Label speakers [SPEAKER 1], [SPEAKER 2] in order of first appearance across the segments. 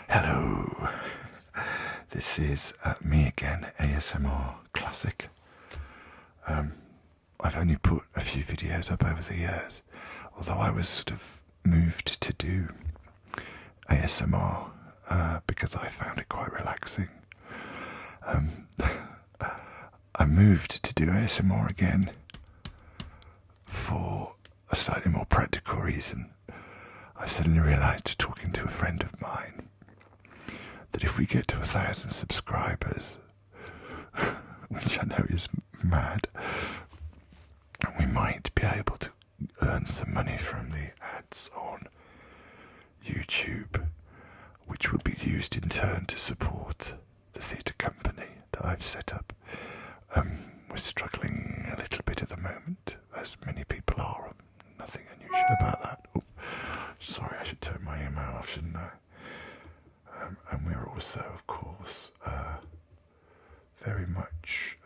[SPEAKER 1] Hello, this is me again, ASMR Classic. I've only put a few videos up over the years, although I was sort of moved to do ASMR because I found it quite relaxing. I moved to do ASMR again for a slightly more practical reason. I suddenly realised, talking to a friend of mine, that if we get to 1,000 subscribers, which I know is mad, we might be able to earn some money from the ads on YouTube, which will be used in turn to support the theatre company that I've set up. We're struggling a little bit at the moment, as many people are. Nothing unusual about that. Oh, sorry, I should turn my email off, shouldn't I? And we're also, of course, very much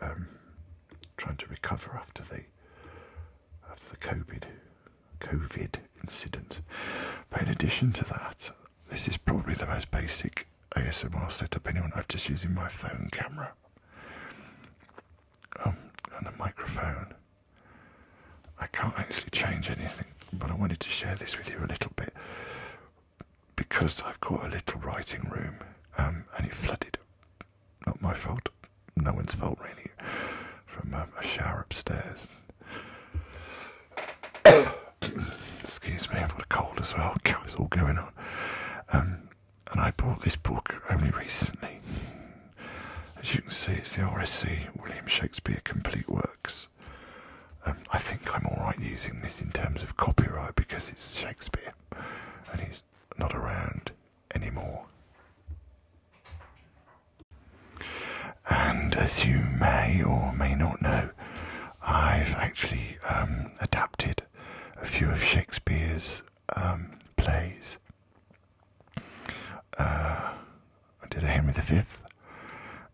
[SPEAKER 1] trying to recover after the COVID incident. But in addition to that, this is probably the most basic ASMR setup anyone. I'm just using my phone camera and a microphone. I can't actually change anything, but I wanted to share this with you a little bit because I've got a little writing room and it flooded. Not my fault, no one's fault really, from a shower upstairs. Excuse me, I've got a cold as well. It's all going on. And I bought this book only recently. As you can see, it's the RSC, William Shakespeare Complete Works. I think I'm alright using this in terms of copyright because it's Shakespeare and he's not around anymore. And as you may or may not know, I've actually adapted a few of Shakespeare's plays. I did a Henry V,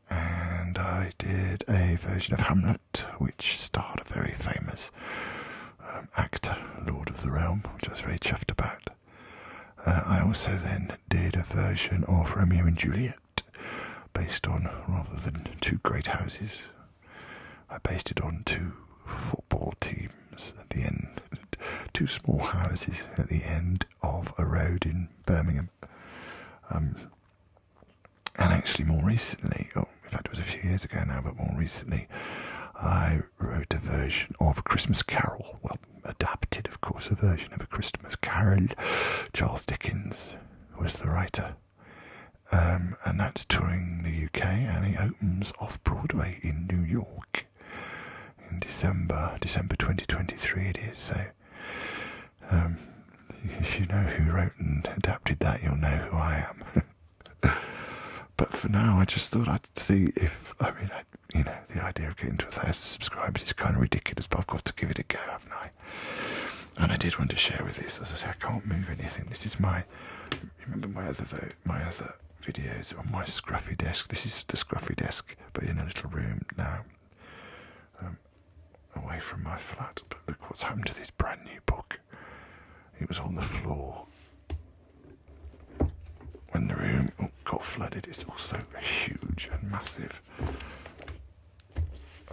[SPEAKER 1] and I did a version of Hamlet, which starred a very famous actor, Lord of the Realm, which I was very chuffed about. I also then did a version of Romeo and Juliet, based on, rather than two great houses, I based it on two football teams at the end, two small houses at the end of a road in Birmingham. And actually more recently, in fact it was a few years ago now, but more recently, I wrote a version of A Christmas Carol. Well, adapted, of course, a version of A Christmas Carol. Charles Dickens was the writer. And that's touring the UK, and it opens off-Broadway in New York in December 2023 it is. So, if you know who wrote and adapted that, you'll know who I am. But for now, I just thought I'd see if, the idea of getting to 1,000 subscribers is kind of ridiculous, but I've got to give it a go, haven't I? And I did want to share with this. As I say, I can't move anything. This is remember my other videos on my scruffy desk. This is the scruffy desk, but in a little room now, away from my flat. But look what's happened to this brand new book. It was on the floor when the room got flooded. It's also huge and massive.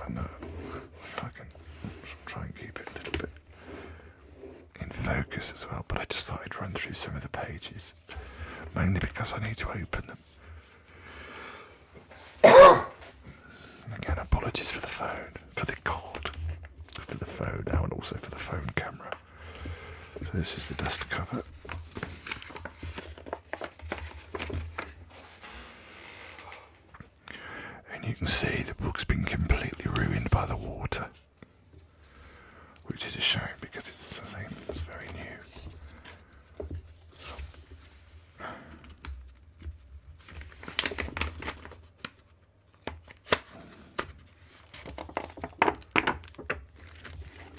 [SPEAKER 1] And if I can try and keep it a little bit in focus as well, but I just thought I'd run through some of the pages, mainly because I need to open them. Again, apologies for the phone, for the cold, for the phone now, and also for the phone camera. So this is the dust cover. And you can see the book's been completely ruined by the water, which is a shame because it's very new.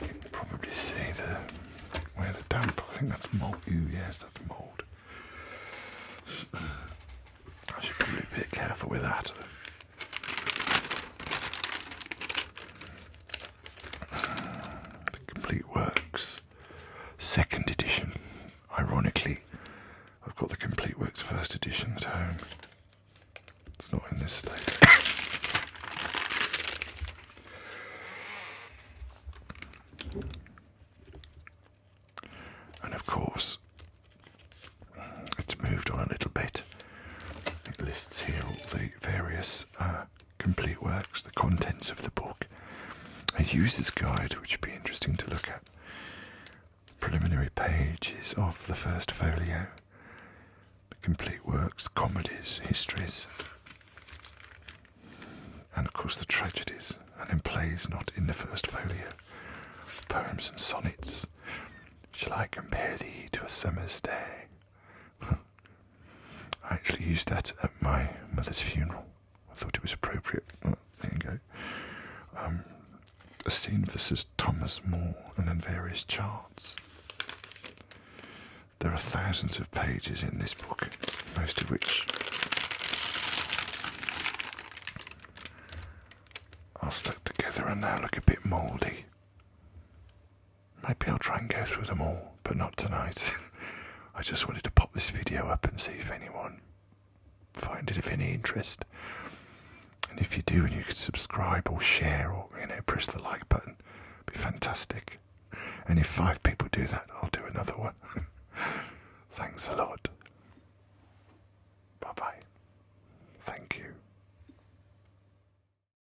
[SPEAKER 1] You can probably see where the damp, I think that's mould. Yes, that's mould. I should be a bit careful with that. The Complete Works, second edition, ironically, of I've got the Complete Works first edition at home. It's not in this state. And of course, it's moved on a little bit. It lists here all the various complete works, the contents of the book, a user's guide, which would be interesting to look at, preliminary pages of the first folio, the complete works, comedies, histories, and of course the tragedies, and then plays not in the first folio, poems and sonnets. Shall I compare thee to a summer's day? I actually used that at my mother's funeral. I thought it was appropriate. Well, there you go. A scene for Sir Thomas More, and then various charts. There are thousands of pages in this book, most of which are stuck together and now look a bit mouldy. Maybe I'll try and go through them all, but not tonight. I just wanted to pop this video up and see if anyone find it of any interest. And if you do, and you could subscribe or share or, press the like button, it'd be fantastic. And if 5 people do that, I'll do another one. Thanks a lot.